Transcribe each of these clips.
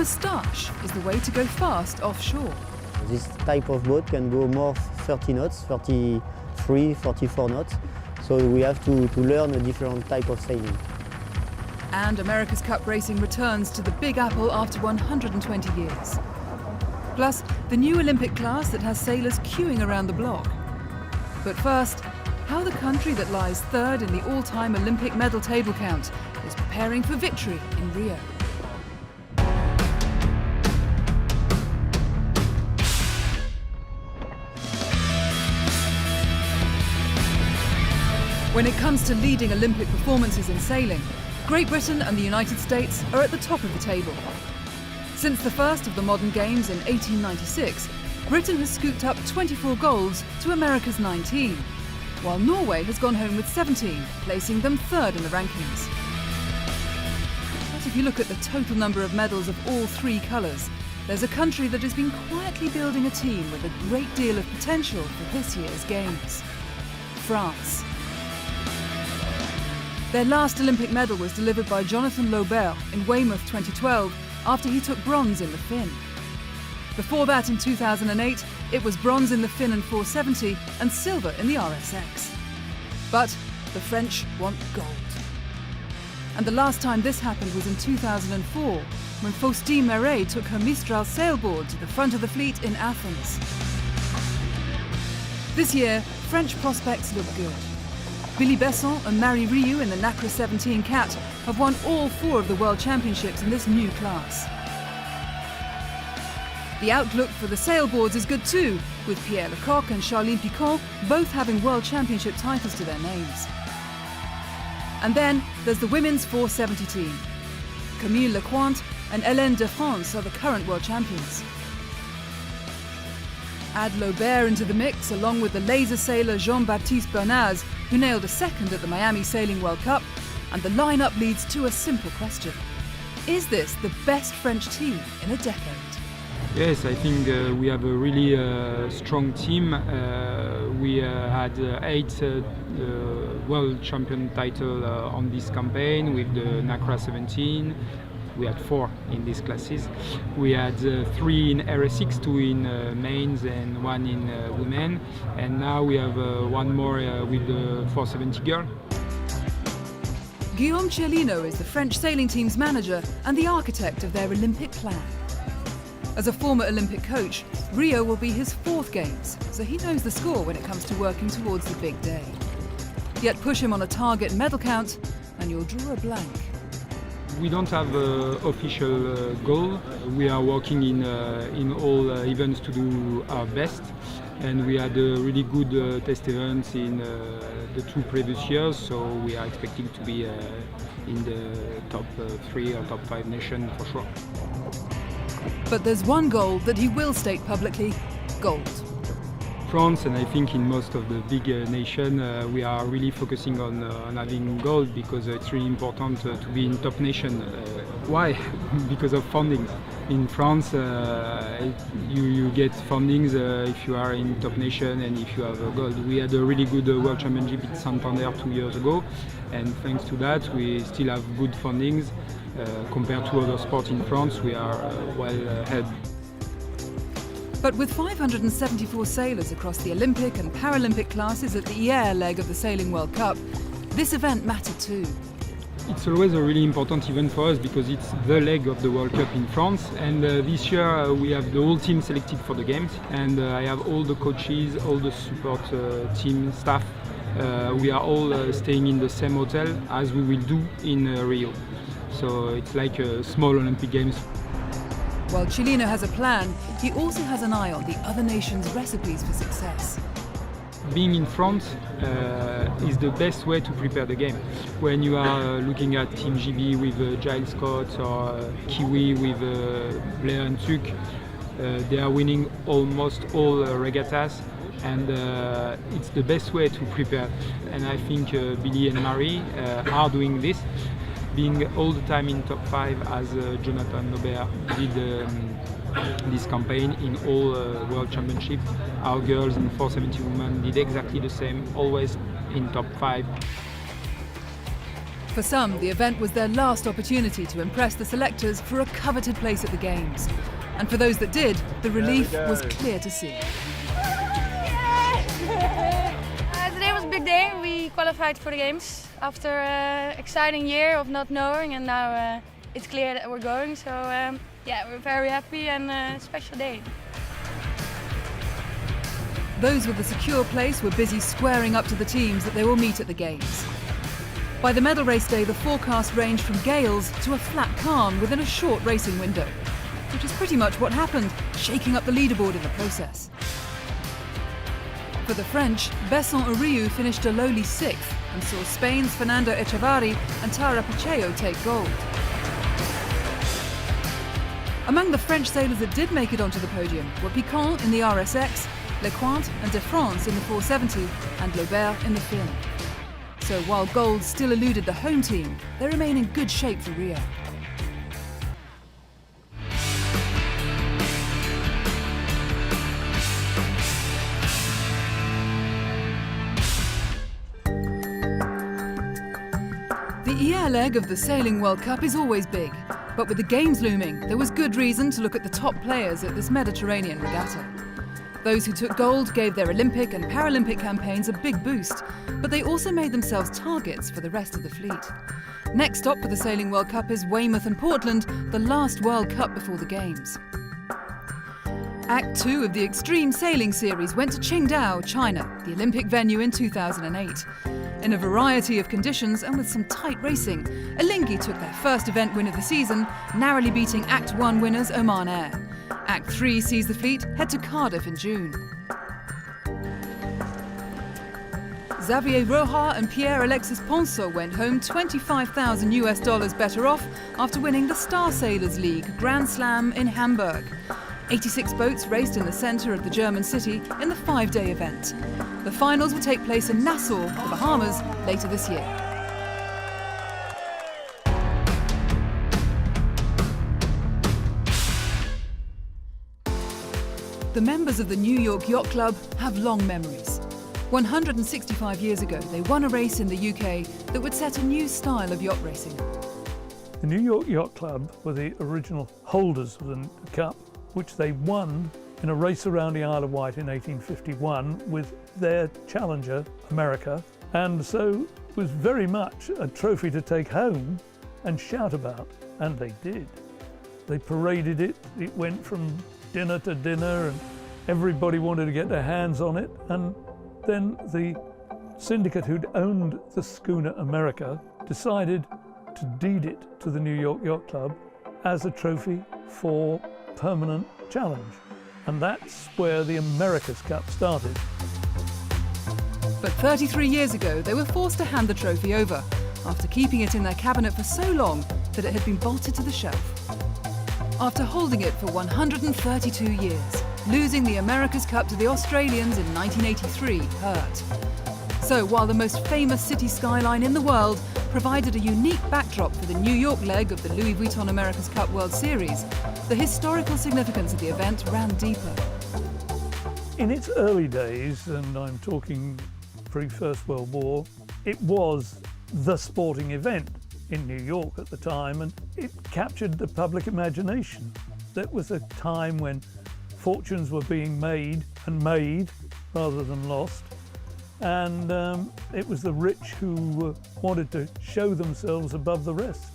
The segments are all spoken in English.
moustache is the way to go fast offshore. This type of boat can go more 30 knots, 33, 44 knots. So we have to learn a different type of sailing. And America's Cup racing returns to the Big Apple after 120 years. Plus, the new Olympic class that has sailors queuing around the block. But first, how the country that lies third in the all-time Olympic medal table count is preparing for victory in Rio. When it comes to leading Olympic performances in sailing, Great Britain and the United States are at the top of the table. Since the first of the modern games in 1896, Britain has scooped up 24 golds to America's 19, while Norway has gone home with 17, placing them third in the rankings. But if you look at the total number of medals of all three colours, there's a country that has been quietly building a team with a great deal of potential for this year's Games: France. Their last Olympic medal was delivered by Jonathan Laubert in Weymouth 2012 after he took bronze in the Finn. Before that, in 2008, it was bronze in the Finn and 470 and silver in the RSX. But the French want gold. And the last time this happened was in 2004, when Faustine Marais took her Mistral sailboard to the front of the fleet in Athens. This year, French prospects look good. Billy Besson and Marie Rioux in the Nacre 17 Cat have won all four of the World Championships in this new class. The outlook for the sailboards is good too, with Pierre Lecoq and Charline Picon both having World Championship titles to their names. And then there's the women's 470 team. Camille Lecointe and Hélène de France are the current world champions. Add Laubert into the mix, along with the laser sailor Jean-Baptiste Bernaz, who nailed a second at the Miami Sailing World Cup, and the lineup leads to a simple question. Is this the best French team in a decade? Yes, I think we have a really strong team. We had 8 world champion title on this campaign with the Nacra 17. We had 4 in these classes. We had 3 in RSX, 2 in mains and 1 in women. And now we have 1 more with the 470 girl. Guillaume Chiellino is the French sailing team's manager and the architect of their Olympic plan. As a former Olympic coach, Rio will be his 4th Games, so he knows the score when it comes to working towards the big day. Yet push him on a target medal count and you'll draw a blank. We don't have an official goal. We are working in all events to do our best, and we had a really good test events in the 2 previous years, so we are expecting to be in the top 3 or top 5 nation for sure. But there's one goal that he will state publicly: gold. France, and I think in most of the big nation, we are really focusing on having gold, because it's really important to be in top nation. Why? Because of funding. In France, you get fundings if you are in top nation and if you have gold. We had a really good World Championship in Santander 2 years ago, and thanks to that we still have good fundings. Compared to other sports in France, we are well ahead. But with 574 sailors across the Olympic and Paralympic classes at the IER leg of the Sailing World Cup, this event mattered too. It's always a really important event for us because it's the leg of the World Cup in France, and this year we have the whole team selected for the Games, and I have all the coaches, all the support team staff. We are all staying in the same hotel as we will do in Rio. So it's like a small Olympic Games. While Chiellino has a plan, he also has an eye on the other nations' recipes for success. Being in front is the best way to prepare the game. When you are looking at Team GB with Giles Scott or Kiwi with Blair and Tuk, they are winning almost all regattas, and it's the best way to prepare. And I think Billy and Marie are doing this, being all the time in top 5 as Jonathan Laubert did this campaign in all World Championship. Our girls in 470 women did exactly the same, always in top 5. For some, the event was their last opportunity to impress the selectors for a coveted place at the Games. And for those that did, the relief was clear to see. Today was a big day. We qualified for the Games after an exciting year of not knowing, and now it's clear that we're going. So yeah, we're very happy and a special day. Those with the secure place were busy squaring up to the teams that they will meet at the Games. By the medal race day, the forecast ranged from gales to a flat calm within a short racing window, which is pretty much what happened, shaking up the leaderboard in the process. For the French, Besson Uriu finished a lowly 6th and saw Spain's Fernando Echevarri and Tara Pacheco take gold. Among the French sailors that did make it onto the podium were Piquant in the RSX, Lecointe and De France in the 470 and Laubert in the Fin. So while gold still eluded the home team, they remain in good shape for Rio. The ER leg of the Sailing World Cup is always big, but with the Games looming, there was good reason to look at the top players at this Mediterranean regatta. Those who took gold gave their Olympic and Paralympic campaigns a big boost, but they also made themselves targets for the rest of the fleet. Next stop for the Sailing World Cup is Weymouth and Portland, the last World Cup before the Games. Act 2 of the Extreme Sailing Series went to Qingdao, China, the Olympic venue in 2008. In a variety of conditions and with some tight racing, Alinghi took their first event win of the season, narrowly beating Act 1 winners Oman Air. Act 3 sees the fleet head to Cardiff in June. Xavier Roja and Pierre-Alexis Ponceau went home $25,000 better off after winning the Star Sailors League Grand Slam in Hamburg. 86 boats raced in the centre of the German city in the 5-day event. The finals will take place in Nassau, the Bahamas, later this year. The members of the New York Yacht Club have long memories. 165 years ago, they won a race in the UK that would set a new style of yacht racing. The New York Yacht Club were the original holders of the Cup, which they won in a race around the Isle of Wight in 1851 with their challenger, America, and so it was very much a trophy to take home and shout about, and they did. They paraded it, it went from dinner to dinner, and everybody wanted to get their hands on it, and then the syndicate who'd owned the schooner America decided to deed it to the New York Yacht Club as a trophy for permanent challenge. And that's where the America's Cup started. But 33 years ago, they were forced to hand the trophy over after keeping it in their cabinet for so long that it had been bolted to the shelf. After holding it for 132 years, losing the America's Cup to the Australians in 1983 hurt. So while the most famous city skyline in the world provided a unique backdrop for the New York leg of the Louis Vuitton America's Cup World Series, the historical significance of the event ran deeper. In its early days, and I'm talking pre-First World War, it was the sporting event in New York at the time, and it captured the public imagination. That was a time when fortunes were being made rather than lost, and it was the rich who wanted to show themselves above the rest.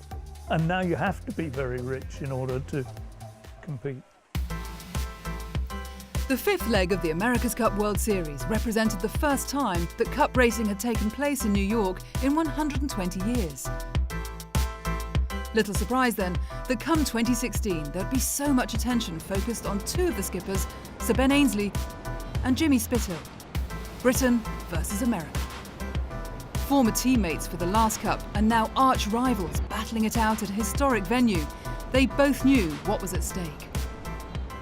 And now you have to be very rich in order to compete. The fifth leg of the America's Cup World Series represented the first time that cup racing had taken place in New York in 120 years. Little surprise then that come 2016 there'd be so much attention focused on two of the skippers, Sir Ben Ainslie and Jimmy Spithill. Britain versus America. Former teammates for the last cup and now arch rivals battling it out at a historic venue. They both knew what was at stake.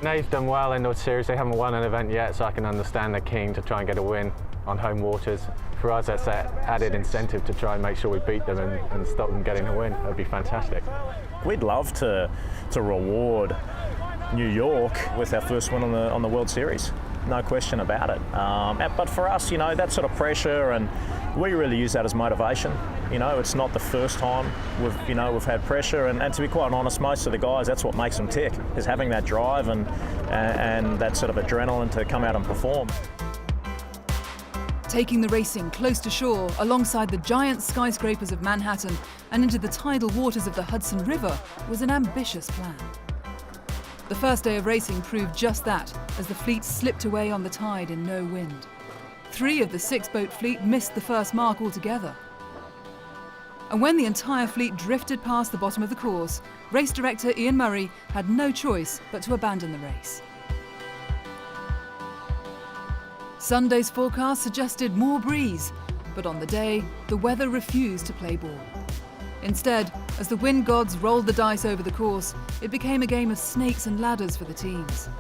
They've done well in the series. They haven't won an event yet, so I can understand they're keen to try and get a win on home waters. For us, that's that added incentive to try and make sure we beat them and stop them getting a win. That would be fantastic. We'd love to reward New York with our first win on the World Series. no question about it. But for us, you know, that sort of pressure, and we really use that as motivation. You know, it's not the first time we've had pressure, and to be quite honest, most of the guys, that's what makes them tick, is having that drive and that sort of adrenaline to come out and perform. Taking the racing close to shore, alongside the giant skyscrapers of Manhattan and into the tidal waters of the Hudson River, was an ambitious plan. The first day of racing proved just that, as the fleet slipped away on the tide in no wind. 3 of the 6-boat fleet missed the first mark altogether. And when the entire fleet drifted past the bottom of the course, race director Ian Murray had no choice but to abandon the race. Sunday's forecast suggested more breeze, but on the day, the weather refused to play ball. Instead, as the wind gods rolled the dice over the course, it became a game of snakes and ladders for the teams.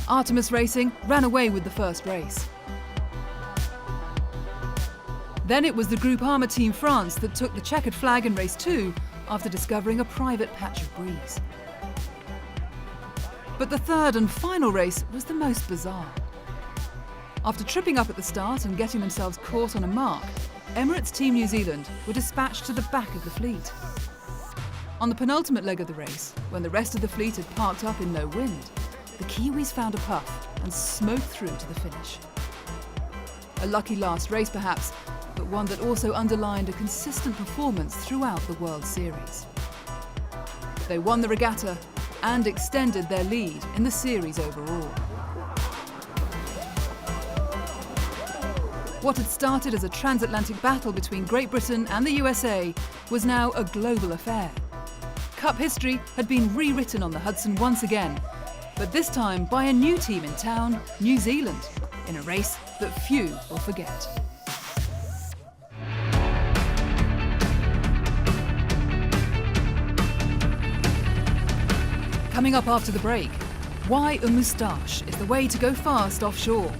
Artemis Racing ran away with the first race. Then it was the Groupama Team France that took the checkered flag in race 2 after discovering a private patch of breeze. But the third and final race was the most bizarre. After tripping up at the start and getting themselves caught on a mark, Emirates Team New Zealand were dispatched to the back of the fleet. On the penultimate leg of the race, when the rest of the fleet had parked up in no wind, the Kiwis found a puff and smoked through to the finish. A lucky last race perhaps, but one that also underlined a consistent performance throughout the World Series. They won the regatta and extended their lead in the series overall. What had started as a transatlantic battle between Great Britain and the USA was now a global affair. Cup history had been rewritten on the Hudson once again, but this time by a new team in town, New Zealand, in a race that few will forget. Coming up after the break, why a moustache is the way to go fast offshore,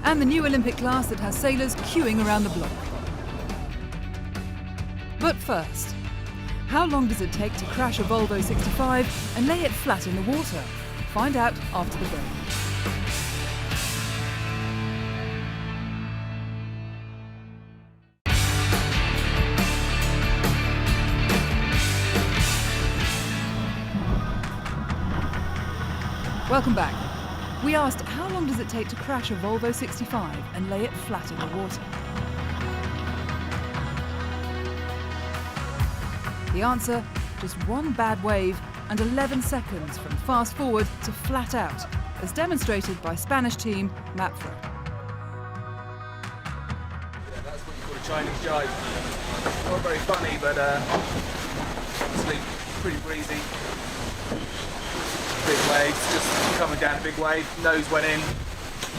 and the new Olympic class that has sailors queuing around the block. But first, how long does it take to crash a Volvo 65 and lay it flat in the water? Find out after the break. Welcome back. We asked, how long does it take to crash a Volvo 65 and lay it flat in the water? The answer, just one bad wave and 11 seconds from fast forward to flat out, as demonstrated by Spanish team Mapfre. Yeah, that's what you call a Chinese jive. Not very funny, but obviously pretty breezy. Big waves, just coming down a big wave, nose went in,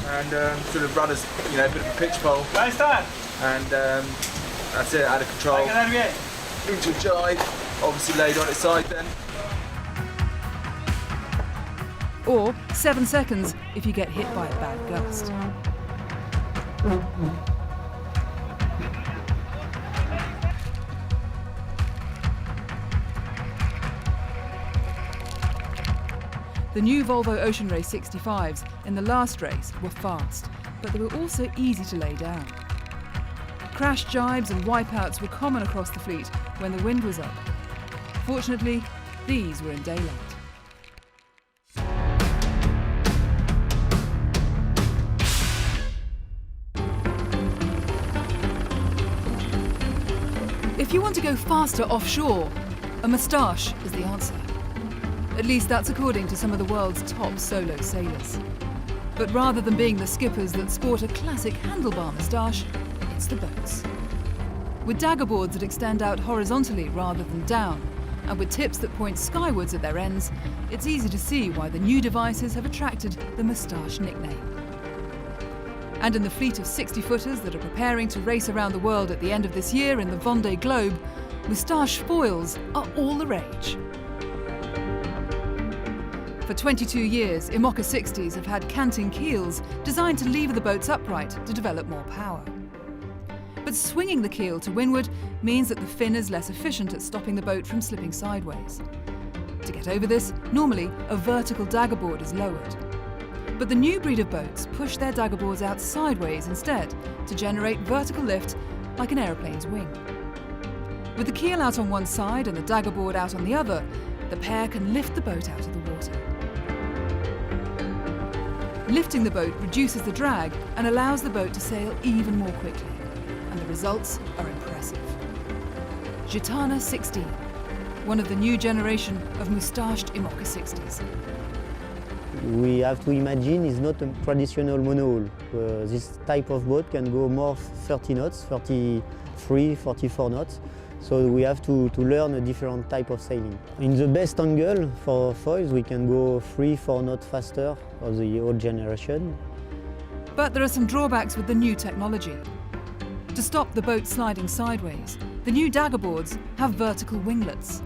and sort of rudder's, you know, a bit of a pitch pole. Nice time. And that's it, out of control. Into a jive, obviously laid on its side then. Or 7 seconds if you get hit by a bad gust. The new Volvo Ocean Race 65s in the last race were fast, but they were also easy to lay down. Crash jibes and wipeouts were common across the fleet when the wind was up. Fortunately, these were in daylight. If you want to go faster offshore, a moustache is the answer. At least that's according to some of the world's top solo sailors. But rather than being the skippers that sport a classic handlebar moustache, it's the boats. With dagger boards that extend out horizontally rather than down, and with tips that point skywards at their ends, it's easy to see why the new devices have attracted the moustache nickname. And in the fleet of 60-footers that are preparing to race around the world at the end of this year in the Vendée Globe, moustache foils are all the rage. For 22 years, Imoca 60s have had canting keels designed to lever the boats upright to develop more power. But swinging the keel to windward means that the fin is less efficient at stopping the boat from slipping sideways. To get over this, normally a vertical dagger board is lowered. But the new breed of boats push their dagger boards out sideways instead to generate vertical lift like an aeroplane's wing. With the keel out on one side and the dagger board out on the other, the pair can lift the boat out of the water. Lifting the boat reduces the drag and allows the boat to sail even more quickly, and the results are impressive. Gitana 16, one of the new generation of moustached IMOCA 60s. We have to imagine it's not a traditional monohull. This type of boat can go more 30 knots, 33, 44 knots. So we have to learn a different type of sailing. In the best angle for foils, we can go 3-4 knots faster of the old generation. But there are some drawbacks with the new technology. To stop the boat sliding sideways, the new dagger boards have vertical winglets.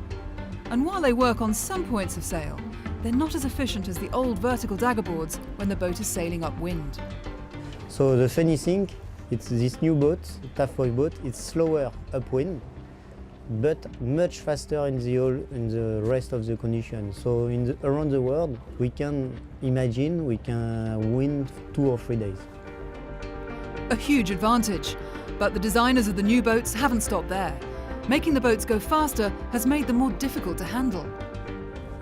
And while they work on some points of sail, they're not as efficient as the old vertical dagger boards when the boat is sailing upwind. So the funny thing, it's this new boat, TAF foil boat, it's slower upwind, but much faster in the rest of the conditions. So around the world, we can imagine we can win 2 or 3 days. A huge advantage, but the designers of the new boats haven't stopped there. Making the boats go faster has made them more difficult to handle.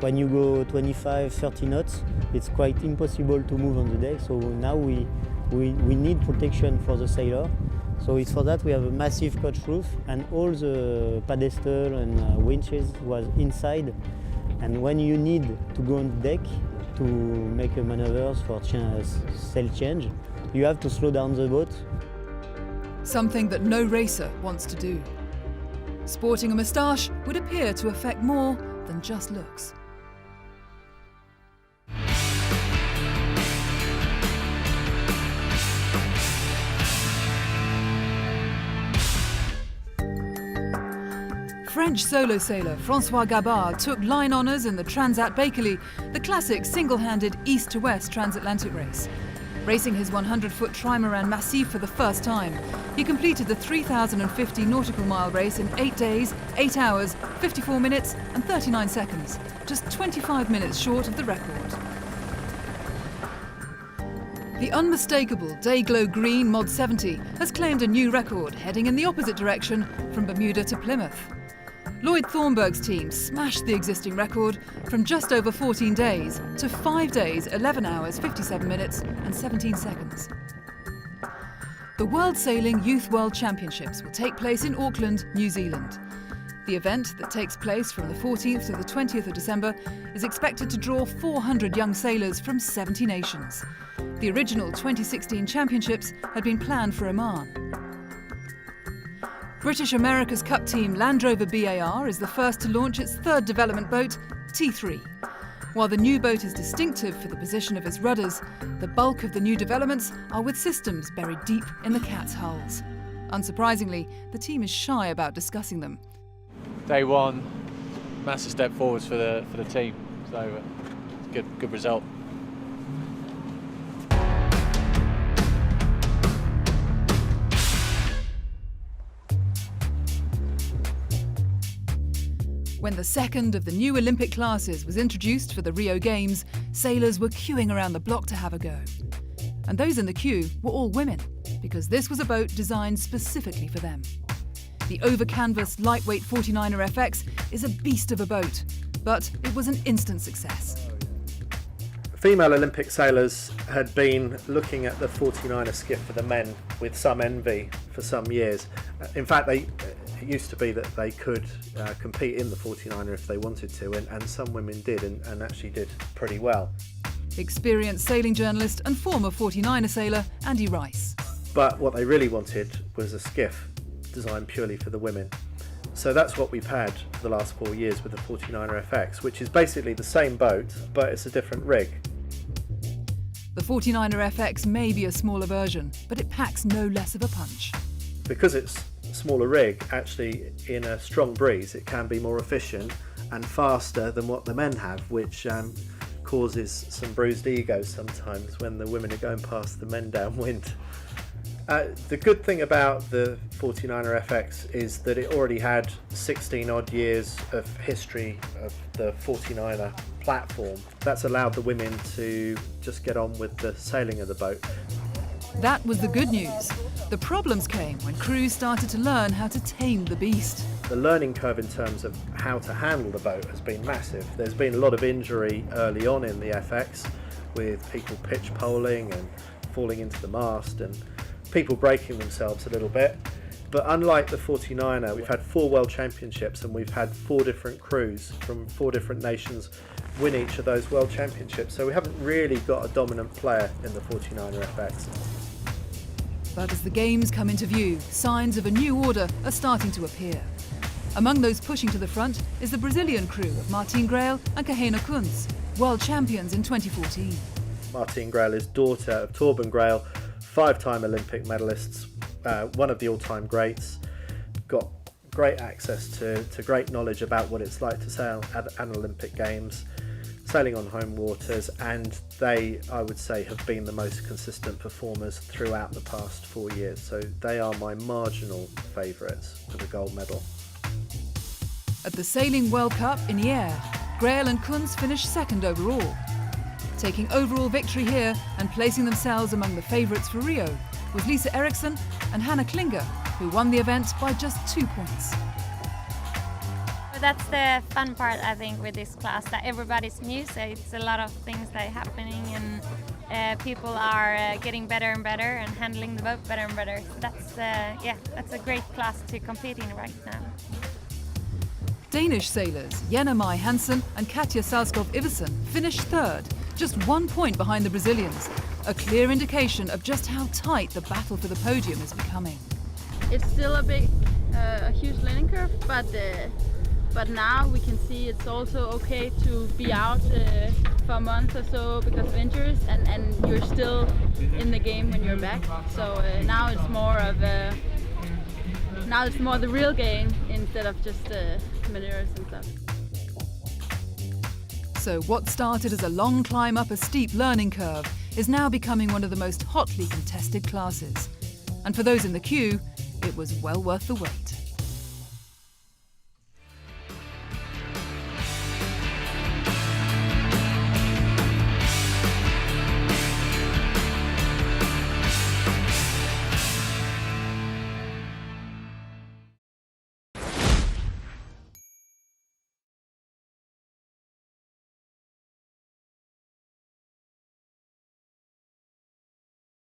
When you go 25, 30 knots, it's quite impossible to move on the deck. So now we need protection for the sailor. So it's for that we have a massive coach roof, and all the pedestal and winches was inside. And when you need to go on the deck to make a maneuvers for sail change, you have to slow down the boat. Something that no racer wants to do. Sporting a moustache would appear to affect more than just looks. French solo sailor François Gabard took line honours in the Transat Bakerley, the classic single-handed east-to-west transatlantic race. Racing his 100-foot trimaran Massif for the first time, he completed the 3,050 nautical mile race in 8 days, 8 hours, 54 minutes and 39 seconds, just 25 minutes short of the record. The unmistakable Dayglow Green Mod 70 has claimed a new record, heading in the opposite direction from Bermuda to Plymouth. Lloyd Thornburg's team smashed the existing record from just over 14 days to 5 days, 11 hours, 57 minutes and 17 seconds. The World Sailing Youth World Championships will take place in Auckland, New Zealand. The event, that takes place from the 14th to the 20th of December, is expected to draw 400 young sailors from 70 nations. The original 2016 championships had been planned for Oman. British America's Cup team Land Rover BAR is the first to launch its third development boat, T3. While the new boat is distinctive for the position of its rudders, the bulk of the new developments are with systems buried deep in the cat's hulls. Unsurprisingly, the team is shy about discussing them. Day one, massive step forwards for the team, so good result. When the second of the new Olympic classes was introduced for the Rio Games, sailors were queuing around the block to have a go. And those in the queue were all women, because this was a boat designed specifically for them. The over-canvas lightweight 49er FX is a beast of a boat, but it was an instant success. Female Olympic sailors had been looking at the 49er skiff for the men with some envy for some years. In fact, it used to be that they could compete in the 49er if they wanted to, and some women did, and actually did pretty well. Experienced sailing journalist and former 49er sailor Andy Rice. But what they really wanted was a skiff designed purely for the women. So that's what we've had for the last 4 years with the 49er FX, which is basically the same boat, but it's a different rig. The 49er FX may be a smaller version, but it packs no less of a punch. Because it's a smaller rig, actually in a strong breeze it can be more efficient and faster than what the men have, which causes some bruised egos sometimes when the women are going past the men downwind. The good thing about the 49er FX is that it already had 16 odd years of history of the 49er platform. That's allowed the women to just get on with the sailing of the boat. That was the good news. The problems came when crews started to learn how to tame the beast. The learning curve in terms of how to handle the boat has been massive. There's been a lot of injury early on in the FX, with people pitch poling and falling into the mast and people breaking themselves a little bit. But unlike the 49er, we've had 4 World Championships and we've had 4 different crews from 4 different nations win each of those World Championships. So we haven't really got a dominant player in the 49er FX. But as the games come into view, signs of a new order are starting to appear. Among those pushing to the front is the Brazilian crew of Martine Grael and Kahena Kunz, world champions in 2014. Martine Grael is daughter of Torben Grael, 5-time Olympic medalists, one of the all-time greats, got great access to great knowledge about what it's like to sail at an Olympic Games, sailing on home waters, and they, I would say, have been the most consistent performers throughout the past 4 years. So they are my marginal favourites for the gold medal. At the Sailing World Cup in Hyères, Grael and Kunz finished second overall. Taking overall victory here and placing themselves among the favourites for Rio was Lisa Eriksson and Hannah Klinger, who won the event by just 2 points. That's the fun part, I think, with this class, that everybody's new, so it's a lot of things that are happening, and people are getting better and better and handling the boat better and better. So that's a great class to compete in right now. Danish sailors Jenna Mai Hansen and Katja Salskov Iversen finished third, just 1 point behind the Brazilians, a clear indication of just how tight the battle for the podium is becoming. It's still a huge learning curve, but now we can see it's also okay to be out for a month or so because of injuries, and you're still in the game when you're back. So now it's more the real game instead of just maneuvers and stuff. So what started as a long climb up a steep learning curve is now becoming one of the most hotly contested classes. And for those in the queue, it was well worth the wait.